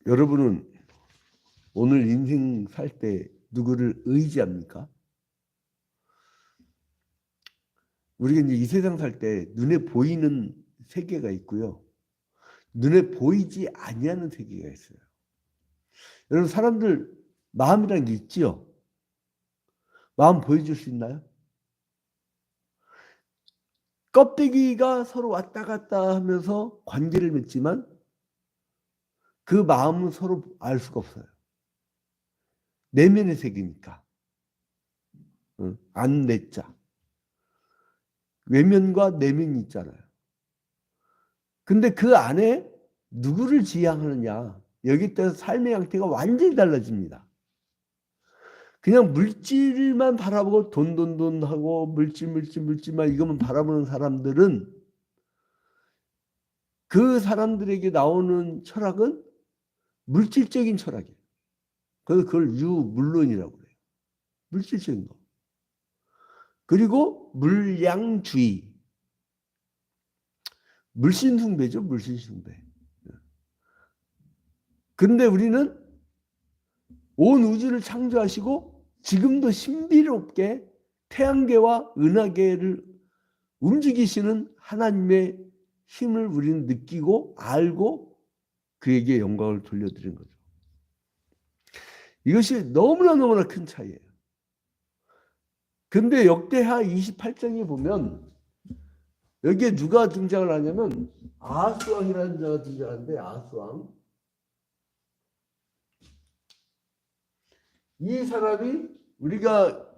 여러분은 오늘 인생 살 때 누구를 의지합니까? 우리가 이제 이 세상 살 때 눈에 보이는 세계가 있고요. 눈에 보이지 아니하는 세계가 있어요. 여러분, 사람들 마음이란 게 있지요? 마음 보여줄 수 있나요? 껍데기가 서로 왔다 갔다 하면서 관계를 맺지만 그 마음은 서로 알 수가 없어요. 내면의 세계니까. 안 내자. 외면과 내면이 있잖아요. 근데 그 안에 누구를 지향하느냐, 여기 따라서 삶의 형태가 완전히 달라집니다. 그냥 물질만 바라보고 돈 하고 물질만 이것만 바라보는 사람들은 그 사람들에게 나오는 철학은 물질적인 철학이에요. 그래서 그걸 유물론이라고 그래요. 물질적인 거. 그리고 물량주의. 물신숭배죠, 물신숭배. 근데 우리는 온 우주를 창조하시고 지금도 신비롭게 태양계와 은하계를 움직이시는 하나님의 힘을 우리는 느끼고 알고 그에게 영광을 돌려드리는 거죠. 이것이 너무나 큰 차이예요. 근데 역대하 28장에 보면 여기에 누가 등장을 하냐면 아하스왕이라는 자가 등장하는데, 아하스왕. 이 사람이 우리가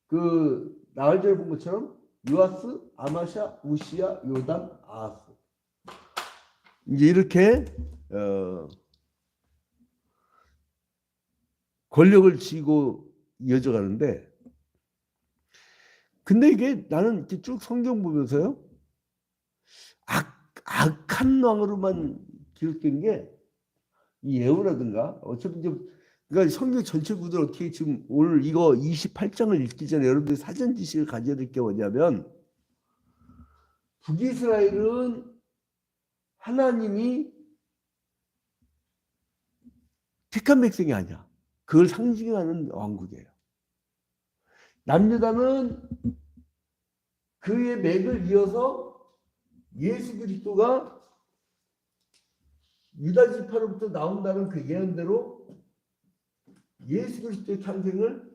그 나흘 전에 본 것처럼 요아스, 아마샤, 우시야, 요담, 아하스. 이제 이렇게 권력을 쥐고 이어져 가는데, 근데 이게 나는 이렇게 쭉 성경 보면서요, 악한 왕으로만 기록된 게 이 예후라든가, 어차피 좀, 그러니까 성경 전체 구도를 어떻게, 지금 오늘 이거 28장을 읽기 전에 여러분들이 사전 지식을 가져야 될 게 뭐냐면, 북이스라엘은 하나님이 택한 백성이 아니야. 그걸 상징하는 왕국이에요. 남유다는 그의 맥을 이어서 예수 그리스도가 유다 지파로부터 나온다는 그 예언대로 예수 그리스도의 탄생을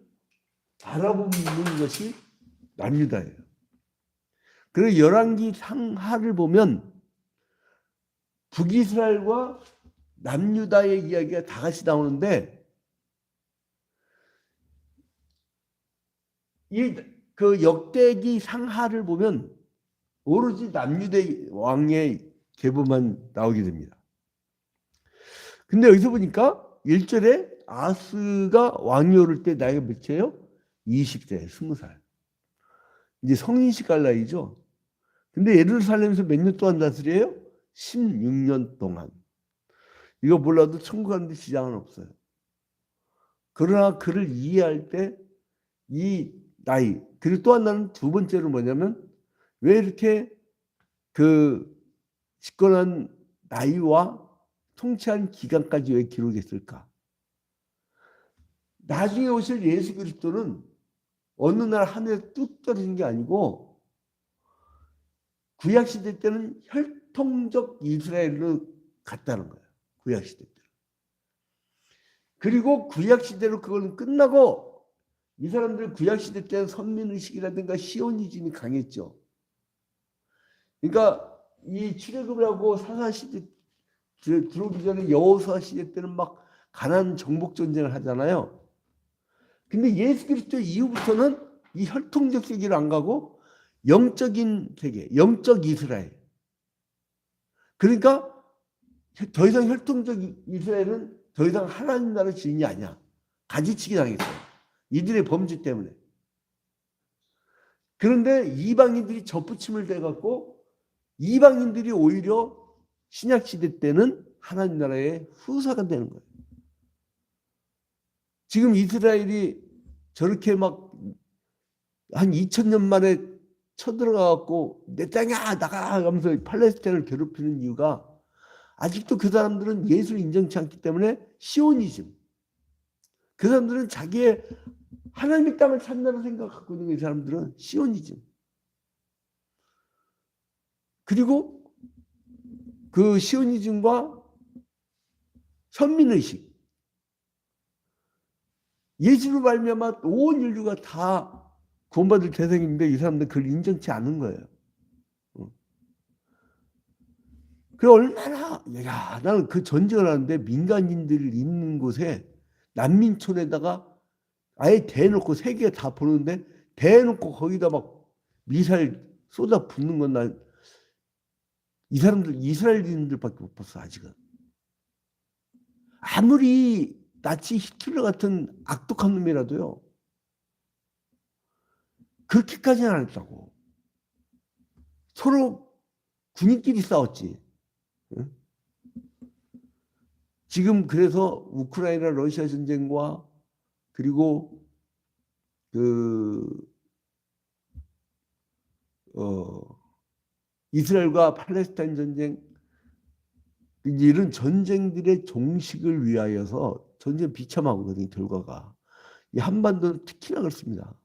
바라보는 것이 남유다예요. 그리고 열왕기 상하를 보면 북이스라엘과 남유다의 이야기가 다 같이 나오는데, 이 그 역대기 상하를 보면 오로지 남유대 왕의 계보만 나오게 됩니다. 근데 여기서 보니까 1절에 아스가 왕이 오를 때 나이가 몇이에요? 20세, 20살. 이제 성인식 갈 나이죠. 근데 예루살렘에서 몇 년 동안 다스려요? 16년 동안. 이거 몰라도 천국 가는데 지장은 없어요. 그러나 그를 이해할 때 이 나이, 그리고 또 하나는 두 번째로 뭐냐면, 왜 이렇게 그 집권한 나이와 통치한 기간까지 왜 기록했을까? 나중에 오실 예수 그리스도는 어느 날 하늘에 뚝 떨어진 게 아니고, 구약시대 때는 혈통적 이스라엘로 갔다는 거예요. 구약시대 때. 그리고 구약시대로 그건 끝나고, 이 사람들 구약시대 때는 선민의식이라든가 시오니즘이 강했죠. 그러니까 이 출애굽을 하고 사사시대 들어오기 전에 여호수아 시대 때는 막 가나안 정복 전쟁을 하잖아요. 근데 예수 그리스도 이후부터는 이 혈통적 세계를 안 가고 영적인 세계, 영적 이스라엘. 그러니까 더 이상 혈통적 이스라엘은 더 이상 하나님 나라 주인이 아니야. 가지치기 당했어요. 이들의 범죄 때문에. 그런데 이방인들이 접붙임을 대갖고 이방인들이 오히려 신약 시대 때는 하나님 나라의 후사가 되는 거예요. 지금 이스라엘이 저렇게 막 한 2000년 만에 쳐들어가갖고 내 땅이야 나가 하면서 팔레스타인을 괴롭히는 이유가 아직도 그 사람들은 예수를 인정치 않기 때문에 시오니즘. 그 사람들은 자기의 하나님의 땅을 산다는 생각을 갖고 있는 이 사람들은 시오니즘. 그리고 그 시오니즘과 선민의식. 예수로 말미암아 온 인류가 다 구원받을 대상인데 이 사람들은 그걸 인정치 않은 거예요. 그 얼마나 나는 그 전쟁을 하는데 민간인들 있는 곳에 난민촌에다가 아예 대놓고 세계 다 보는데 대놓고 거기다 막 미사일 쏟아 붓는 건 난 이 사람들 이스라엘인들밖에 못 봤어 아직은. 아무리 나치 히틀러 같은 악독한 놈이라도요 그렇게까지는 안 했다고. 서로 군인끼리 싸웠지. 응? 지금 그래서 우크라이나 러시아 전쟁과 그리고 이스라엘과 팔레스타인 전쟁 이런 전쟁들의 종식을 위하여서 전쟁 비참하거든요. 결과가. 이 한반도는 특히나 그렇습니다.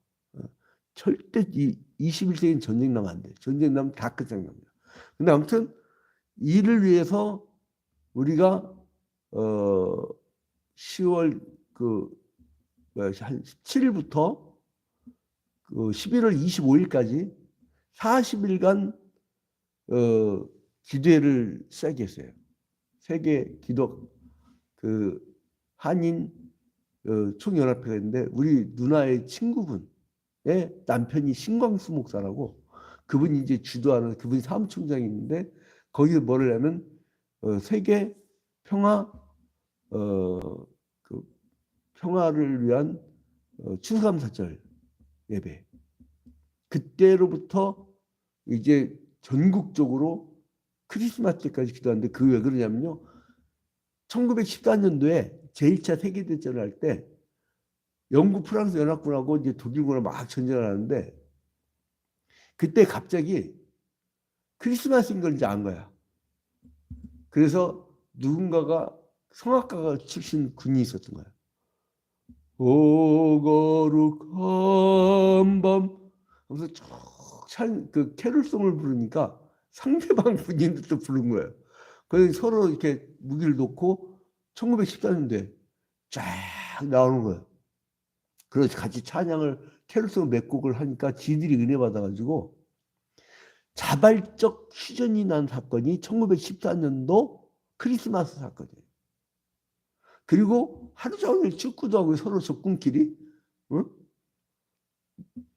절대 이 21세기는 전쟁 나면 안 돼. 전쟁 나면 다 끝장납니다. 근데 아무튼 이를 위해서 우리가 10월 한 17일부터 11월 25일까지 40일간 기도회를 시작했어요. 세계 기도 한인 총연합회가 있는데 우리 누나의 친구분의 남편이 신광수 목사라고 그분이 이제 주도하는 그분이 사무총장이 있는데 거기서 뭐를 하면 세계 평화 평화를 위한 추수감사절 예배. 그때로부터 이제 전국적으로 크리스마스 때까지 기도하는데 그 왜 그러냐면요. 1914년도에 제1차 세계대전을 할 때 영국 프랑스 연합군하고 이제 독일군하고 막 전쟁을 하는데 그때 갑자기 크리스마스인 걸 이제 안 거야. 그래서 누군가가 성악가가 출신 군이 있었던 거야. 오 거룩한 밤 하면서 그 캐롤송을 부르니까 상대방 군인들도 부른 거예요. 그래서 서로 이렇게 무기를 놓고 1914년도에 쫙 나오는 거예요. 그래서 같이 찬양을 캐롤송 몇 곡을 하니까 지들이 은혜 받아가지고 자발적 휴전이 난 사건이 1914년도 크리스마스 사건이에요. 그리고 하루 종일 축구도 하고 서로 적군끼리 응?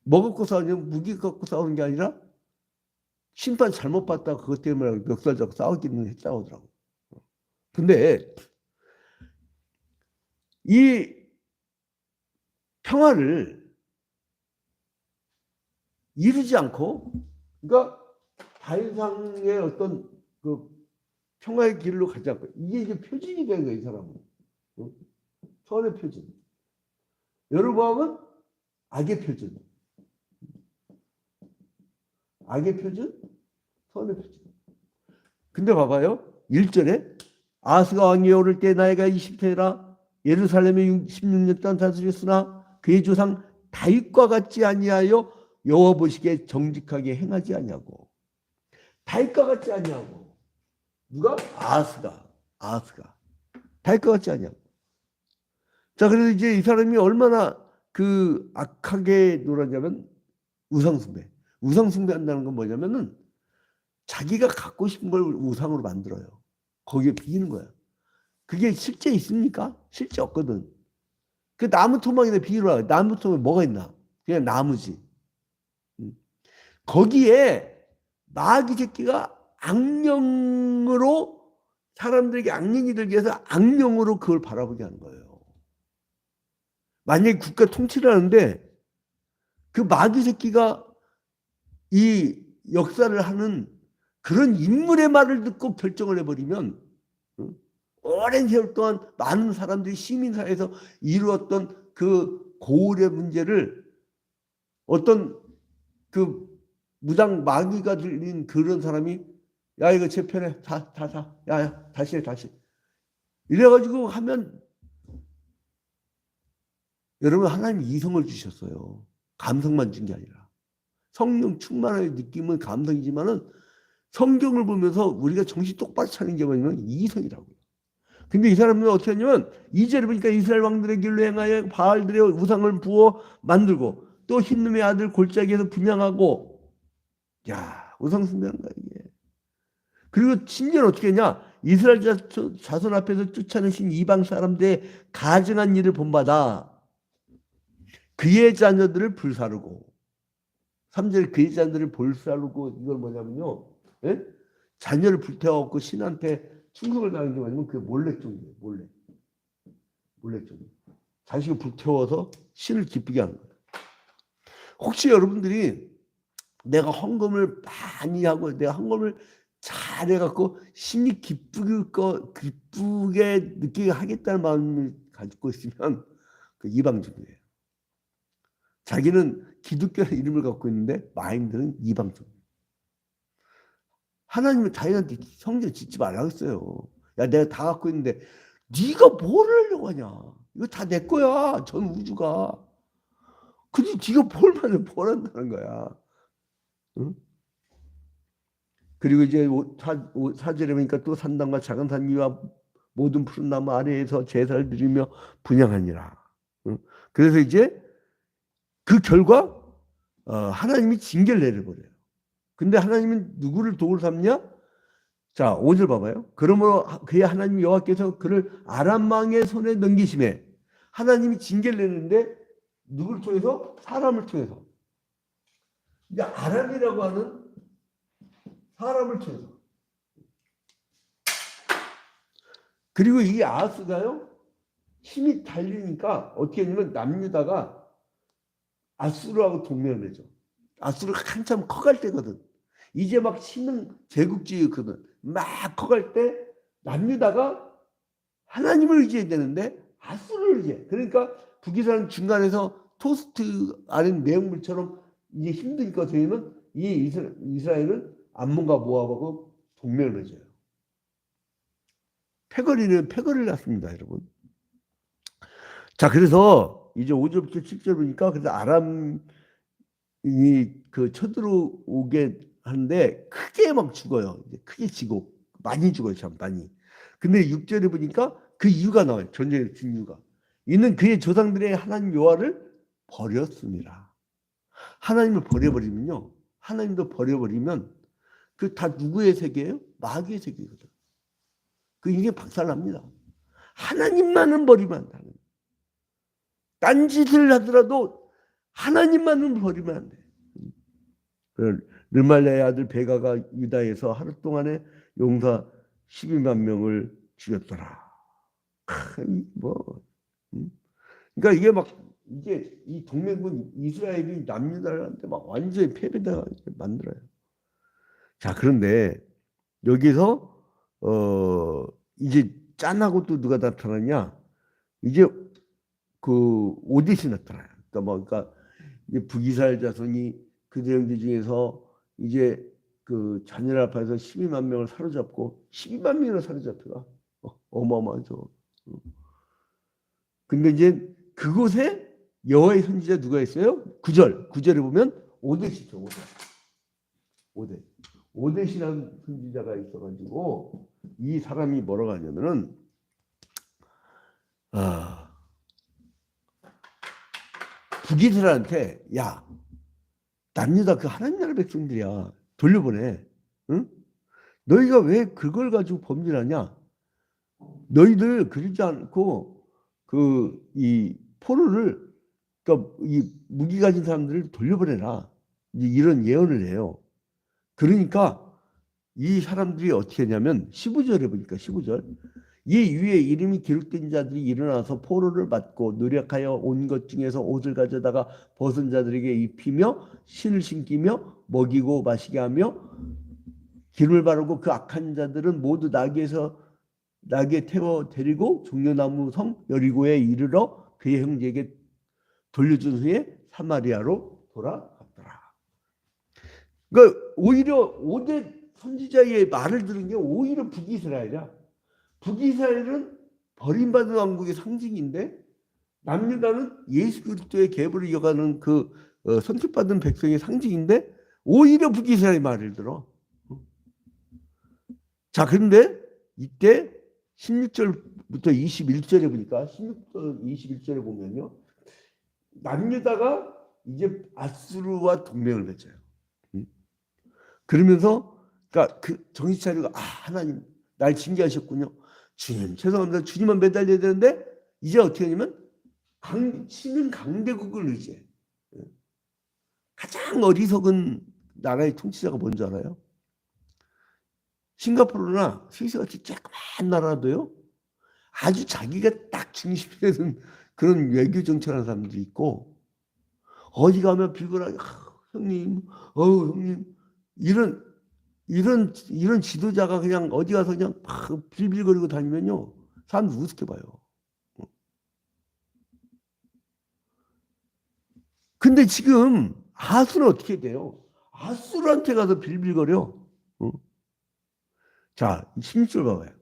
뭐 갖고 싸우냐면 무기 갖고 싸우는 게 아니라 심판 잘못 봤다가 그것 때문에 멱살잡고 싸우기는 했다고 하더라고. 근데 이 평화를 이루지 않고 그러니까 다인상의 어떤 그 평화의 길로 가지 않고 이게 이제 표준이 된 거예요. 이 사람은. 선의 표준. 여러분은 악의 표준. 악의 표준, 선의 표준. 근데 봐봐요. 1절에 아하스가 왕위에 오를 때 나이가 20세라 예루살렘에 16년 동안 다스렸으나 그의 조상 다윗과 같지 아니하여 여호와 보시기에 정직하게 행하지 아니하고. 다윗과 같지 아니하고. 누가? 아하스가. 다윗과 같지 아니하고. 자, 그래서 이제 이 사람이 얼마나 그 악하게 놀았냐면 우상숭배. 우상숭배한다는 건 뭐냐면은 자기가 갖고 싶은 걸 우상으로 만들어요. 거기에 비기는 거야. 그게 실제 있습니까? 실제 없거든. 그 나무 토막이나 비유라. 나무 토막에 뭐가 있나? 그냥 나무지. 거기에 마귀 새끼가 악령으로 사람들에게 악령이 들기 위해서 악령으로 그걸 바라보게 하는 거예요. 만약에 국가 통치를 하는데 그 마귀 새끼가 이 역사를 하는 그런 인물의 말을 듣고 결정을 해버리면 오랜 세월 동안 많은 사람들이 시민사회에서 이루었던 그 고을의 문제를 어떤 그 무당 마귀가 들린 그런 사람이 야 이거 제 편에 다 사. 야 다시 해 다시. 이래가지고 하면 여러분 하나님이 이성을 주셨어요. 감성만 준 게 아니라. 성령 충만의 느낌은 감성이지만은 성경을 보면서 우리가 정신 똑바로 차리는 게 뭐냐면 이성이라고요. 근데 이 사람은 어떻게 하냐면 2절에 보니까 이스라엘 왕들의 길로 행하여 바알들의 우상을 부어 만들고 또 흰놈의 아들 골짜기에서 분양하고 야 우상 숭배한 거야 이게. 그리고 심지어 어떻게 했냐 이스라엘 자손 앞에서 쫓아내신 이방 사람들의 가증한 일을 본받아 그의 자녀들을 불사르고 3절 그의 자녀들을 불사르고 이걸 뭐냐면요 예? 자녀를 불태워갖고 신한테 충성을 다하는 게 아니면 그게 몰래종이에요. 몰래종. 자식을 불태워서 신을 기쁘게 하는 거예요. 혹시 여러분들이 내가 헌금을 많이 하고 내가 헌금을 잘해갖고 신이 기쁘게 느끼게 하겠다는 마음을 가지고 있으면 그 이방종이에요. 자기는 기독교의 이름을 갖고 있는데 마인드는 이방종. 하나님은 자기한테 성전 짓지 말라고 했어요. 야 내가 다 갖고 있는데 네가 뭘 하려고 하냐. 이거 다 내 거야. 전 우주가. 근데 네가 뭘 한다는 거야. 응? 그리고 이제 4절에 보니까 또 산당과 작은 산 위와 모든 푸른 나무 아래에서 제사를 드리며 분향하니라. 응? 그래서 이제 그 결과 하나님이 징계를 내려버려요. 근데 하나님은 누구를 도구로 삼냐? 자, 5절 봐봐요. 그러므로 그의 하나님 여호와께서 그를 아람 왕의 손에 넘기심에 하나님이 징계를 내는데 누구를 통해서? 사람을 통해서. 그러니까 아람이라고 하는 사람을 통해서. 그리고 이 아하스가요. 힘이 달리니까 어떻게 했냐면 남유다가 아수르하고 동맹을 맺어. 아수르가 한참 커갈 때거든. 이제 막 신흥 제국주의였거든. 막 커갈 때 남유다가 하나님을 의지해야 되는데 아수르를 의지해. 그러니까 북이스라엘 중간에서 토스트 아닌 내용물처럼 이게 힘드니까 저희는 이 이스라엘은 암몬과 모압하고 동맹을 맺어요. 패거리를 났습니다, 여러분. 자, 그래서 이제 5절부터 7절 보니까 그래서 아람이 그 쳐들어오게 하는데 크게 막 죽어요. 크게 지고 많이 죽어요, 참 많이. 근데 6절에 보니까 그 이유가 나와요. 전쟁의 진 이유가. 이는 그의 조상들의 하나님 여호와를 버렸습니다. 하나님을 버려버리면요. 하나님도 버려버리면 그 다 누구의 세계예요? 마귀의 세계거든. 그 인생 박살납니다. 하나님만은 버리면 안 돼. 딴짓을 하더라도 하나님만은 버리면 안 돼. 르말랴의 아들 베가가 유다에서 하루 동안에 용사 12만 명을 죽였더라. 그러니까 이게 막 이게 이 동맹군 이스라엘이 남유다한테 막 완전히 패배다 만들어요. 자, 그런데 여기서 이제 짠하고 또 누가 나타나냐? 이제 그 오뎃이 나타나요. 그러니까 이제 북이스라엘 자손이 그 대형들 중에서 이제 그 자녀를 앞에서 12만 명을 사로잡고 12만 명을 사로잡혀가 어마어마하죠. 근데 이제 그곳에 여호와의 선지자 누가 있어요? 9절에 보면 오뎃이죠. 오뎃이라는 선지자가 있어가지고 이 사람이 뭐라고 하냐면은 북이스라엘한테 야 남유다 그 하나님 나라 백성들이야 돌려보내. 응? 너희가 왜 그걸 가지고 범죄하냐? 너희들 그러지 않고 그 이 포로를 그러니까 이 무기 가진 사람들을 돌려보내라. 이런 예언을 해요. 그러니까 이 사람들이 어떻게 하냐면 15절에 보니까 15절 이 위에 이름이 기록된 자들이 일어나서 포로를 맞고 노력하여 온 것 중에서 옷을 가져다가 벗은 자들에게 입히며 신을 신기며 먹이고 마시게 하며 기름을 바르고 그 악한 자들은 모두 나귀에 태워 데리고 종려나무 성 여리고에 이르러 그의 형제에게 돌려준 후에 사마리아로 돌아갔더라. 그러니까 오히려 오뎃 선지자의 말을 들은 게 오히려 북이스라엘이야. 북이스라엘은 버림받은 왕국의 상징인데 남유다는 예수 그리스도의 계보를 이어가는 그 선택받은 백성의 상징인데 오히려 북이스라엘의 말을 들어. 자, 그런데 이때 16절부터 21절에 보니까 16절 21절에 보면요. 남유다가 이제 아수르와 동맹을 맺어요. 그러면서 그러니까 그 정신 차리고 하나님 날 징계하셨군요. 주님 죄송합니다. 주님만 매달려야 되는데 이제 어떻게 하냐면 신은 강대국을 의지해. 가장 어리석은 나라의 통치자가 뭔지 알아요? 싱가포르나 스위스같이 조그만 나라도요. 아주 자기가 딱 중심에 든 그런 외교 정책하는 사람들이 있고 어디 가면 비굴하게 형님, 형님 이런 지도자가 그냥 어디 가서 그냥 막 빌빌거리고 다니면요 사람들 우습게 봐요. 근데 지금 아수는 어떻게 돼요? 아수르한테 가서 빌빌거려. 자, 16절 봐봐요.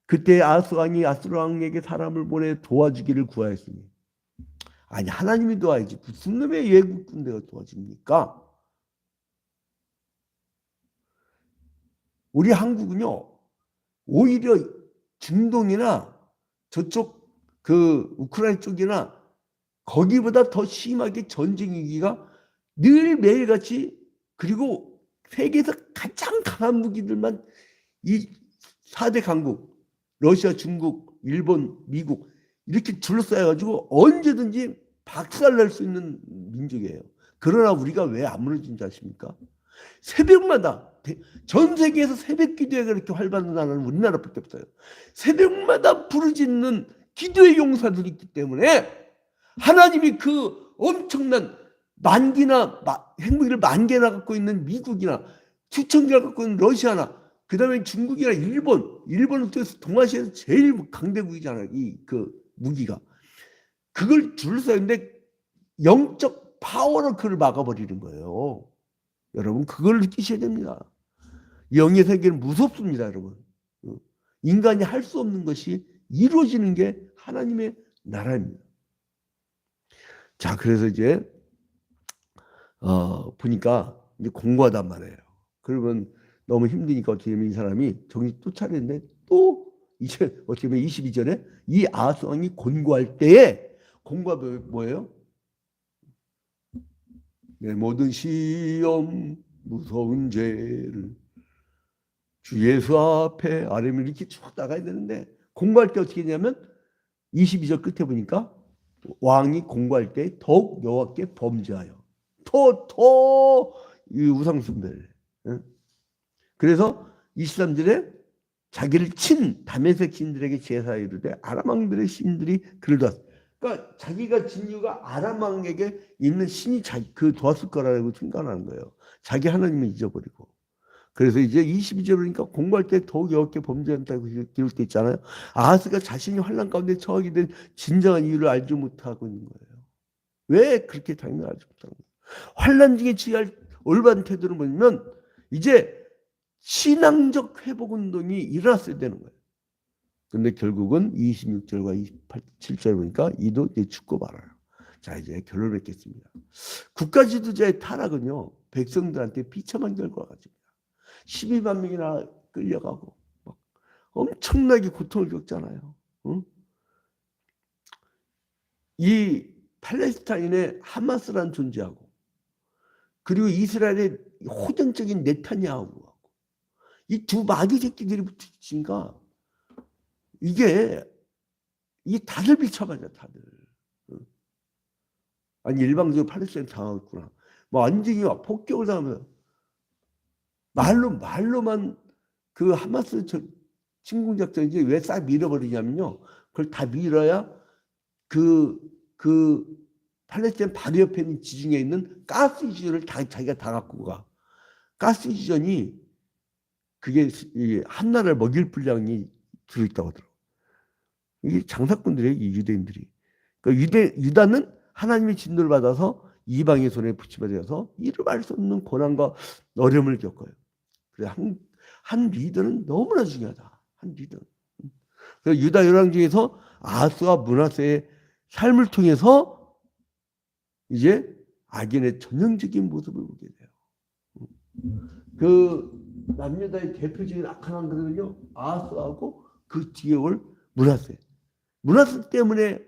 그때 아수 왕이 아수르 왕에게 사람을 보내 도와주기를 구하였으니 아니 하나님이 도와야지 무슨 놈의 외국 군대가 도와줍니까? 우리 한국은요 오히려 중동이나 저쪽 그 우크라이나 쪽이나 거기보다 더 심하게 전쟁 위기가 늘 매일같이 그리고 세계에서 가장 강한 무기들만 이 4대 강국 러시아, 중국, 일본, 미국 이렇게 둘러싸여가지고 언제든지 박살날 수 있는 민족이에요. 그러나 우리가 왜 안 무너진지 아십니까? 새벽마다 전 세계에서 새벽 기도회가 그렇게 활발한 나라는 우리나라밖에 없어요. 새벽마다 부르짖는 기도의 용사들이 있기 때문에 하나님이 그 엄청난 만기나 핵무기를 10,000개나 갖고 있는 미국이나 수천 개를 갖고 있는 러시아나 그 다음에 중국이나 일본은 또 동아시아에서 제일 강대국이잖아요. 그 무기가. 그걸 둘러싸는데 영적 파워로 그걸 막아버리는 거예요. 여러분 그걸 느끼셔야 됩니다. 영의 세계는 무섭습니다. 여러분. 인간이 할 수 없는 것이 이루어지는 게 하나님의 나라입니다. 자, 그래서 이제 보니까 이제 공부하단 말이에요. 그러면 너무 힘드니까 어떻게 되면 이 사람이 정신 또 차렸는데 또 이제 어떻게 보면 22절에 이 아하스 왕이 곤고할 때에 공부가 뭐예요? 내 모든 시험 무서운 죄를 주 예수 앞에 아뢰면 이렇게 쭉 나가야 되는데 공부할 때 어떻게 했냐면 22절 끝에 보니까 왕이 공부할 때 더욱 여호와께 범죄하여 더 우상 숭배를. 그래서 23절에 자기를 친 다메섹 신들에게 제사 이르되 아람 왕들의 신들이 그를 도왔어. 그러니까 자기가 진 이유가 아람 왕에게 있는 신이 그 도왔을 거라고 생각하는 거예요. 자기 하나님을 잊어버리고. 그래서 이제 22절 보니까 공부할 때 더욱 여호와께 범죄한다고 기록되어 있잖아요. 아하스가 자신이 환난 가운데 처하게 된 진정한 이유를 알지 못하고 있는 거예요. 왜 그렇게 당연히 알지 못하는 거예요? 환난 중에 취할 올바른 태도를 보면 이제 신앙적 회복 운동이 일어났어야 되는 거예요. 근데 결국은 26절과 27절 보니까 이도 이제 죽고 말아요. 자, 이제 결론을 맺겠습니다. 국가 지도자의 타락은요, 백성들한테 비참한 결과가 가집니다. 12만 명이나 끌려가고 막 엄청나게 고통을 겪잖아요. 응? 이 팔레스타인의 하마스란 존재하고 그리고 이스라엘의 호전적인 네타냐후하고 이 두 마귀 새끼들이 붙으니까 이게 다들 비참하냐 다들. 아니 일방적으로 팔레스타인 당하겠구나. 뭐 완전히 폭격을 당하면 말로만 그 하마스 침공작전이지 왜 싹 밀어버리냐면요. 그걸 다 밀어야 그 팔레스타인 바로 옆에 있는 지중해에 있는 가스 지전을 자기가 다 갖고 가. 가스 지전이 그게 한 나라를 먹일 분량이 들어있다고 하더라고요. 이게 장사꾼들이에요, 유대인들이. 그러니까 유다는 하나님의 진노를 받아서 이방의 손에 붙임받아서 이루 말 수 없는 고난과 어려움을 겪어요. 그래서 한 리더는 너무나 중요하다. 한 리더. 그래서 유다 열왕 중에서 아하스와 므낫세의 삶을 통해서 이제 악인의 전형적인 모습을 보게 돼요. 그 남유다의 대표적인 악한 왕들은요, 아하스하고 그 뒤에 올 므낫세. 므낫세 때문에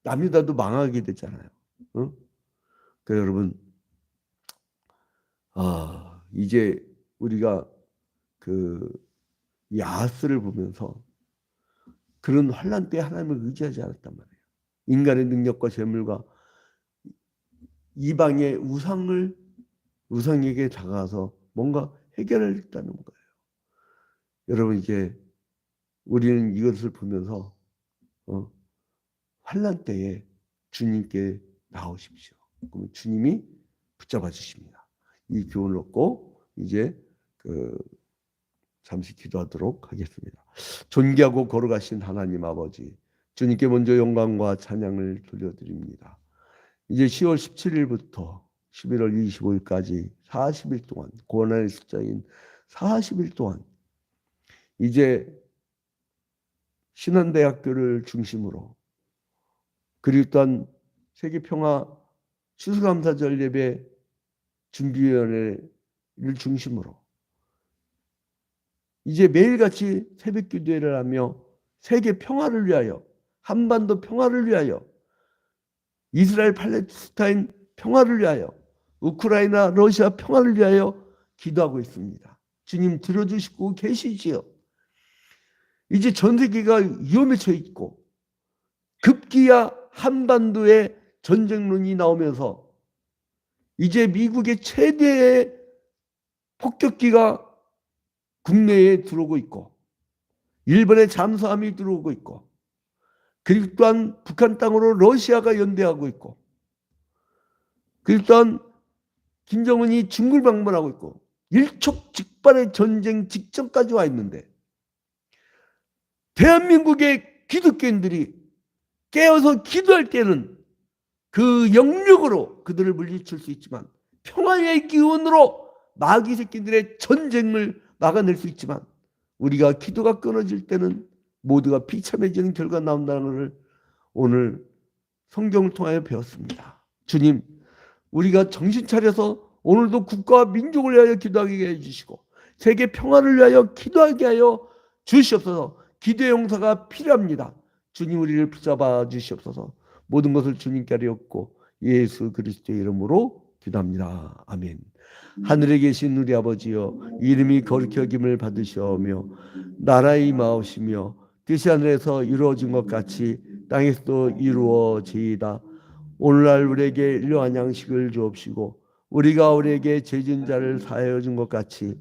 남유다도 망하게 됐잖아요. 어? 그 여러분, 이제 우리가 이 아하스를 보면서 그런 환난 때 하나님을 의지하지 않았단 말이에요. 인간의 능력과 재물과 이방의 우상에게 다가가서 뭔가 해결하겠다는 거예요. 여러분, 이제 우리는 이것을 보면서 환난 때에 주님께 나오십시오. 그러면 주님이 붙잡아 주십니다. 이 교훈을 얻고 이제 잠시 기도하도록 하겠습니다. 존귀하고 거룩하신 하나님 아버지, 주님께 먼저 영광과 찬양을 돌려드립니다. 이제 10월 17일부터 11월 25일까지 40일 동안, 고난의 숫자인 40일 동안 이제 신한대학교를 중심으로, 그리고 또한 세계평화 추수감사절 예배 준비위원회를 중심으로 이제 매일같이 새벽 기도회를 하며 세계 평화를 위하여, 한반도 평화를 위하여, 이스라엘 팔레스타인 평화를 위하여, 우크라이나 러시아 평화를 위하여 기도하고 있습니다. 주님 들어주시고 계시지요. 이제 전 세계가 위험에 처해 있고 급기야 한반도에 전쟁론이 나오면서 이제 미국의 최대의 폭격기가 국내에 들어오고 있고 일본의 잠수함이 들어오고 있고 그리고 또한 북한 땅으로 러시아가 연대하고 있고 그리고 또한 김정은이 중국을 방문하고 있고 일촉즉발의 전쟁 직전까지 와 있는데 대한민국의 기독교인들이 깨어서 기도할 때는 그 영역으로 그들을 물리칠 수 있지만 평화의 기운으로 마귀 새끼들의 전쟁을 막아낼 수 있지만 우리가 기도가 끊어질 때는 모두가 비참해지는 결과가 나온다는 것을 오늘 성경을 통하여 배웠습니다. 주님, 우리가 정신 차려서 오늘도 국가와 민족을 위하여 기도하게 해주시고 세계 평화를 위하여 기도하게 하여 주시옵소서. 기도의 용서가 필요합니다. 주님, 우리를 붙잡아 주시옵소서. 모든 것을 주님께 하리옵고 예수 그리스도의 이름으로 기도합니다. 아멘. 하늘에 계신 우리 아버지여, 이름이 거룩히 여김을 받으시오며 나라의 임하옵시며 뜻이 하늘에서 이루어진 것 같이 땅에서도 이루어지이다. 오늘날 우리에게 일용할 양식을 주옵시고 우리가 우리에게 죄진 자를 사하여 준 것 같이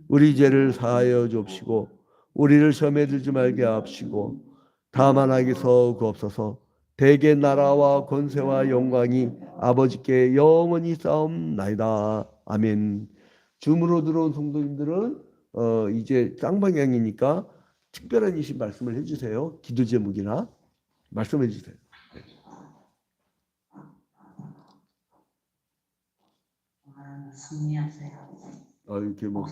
우리 죄를 사하여 주옵시고 우리를 시험에 들지 말게 하옵시고 다만 악에서 구옵소서. 대개 나라와 권세와 영광이 아버지께 영원히 싸움나이다. 아멘. 줌으로 들어온 성도님들은 이제 쌍방향이니까 특별한 이신 말씀을 해주세요. 기도 제목이나 말씀해 주세요. 승리하세요. 이렇게 뭐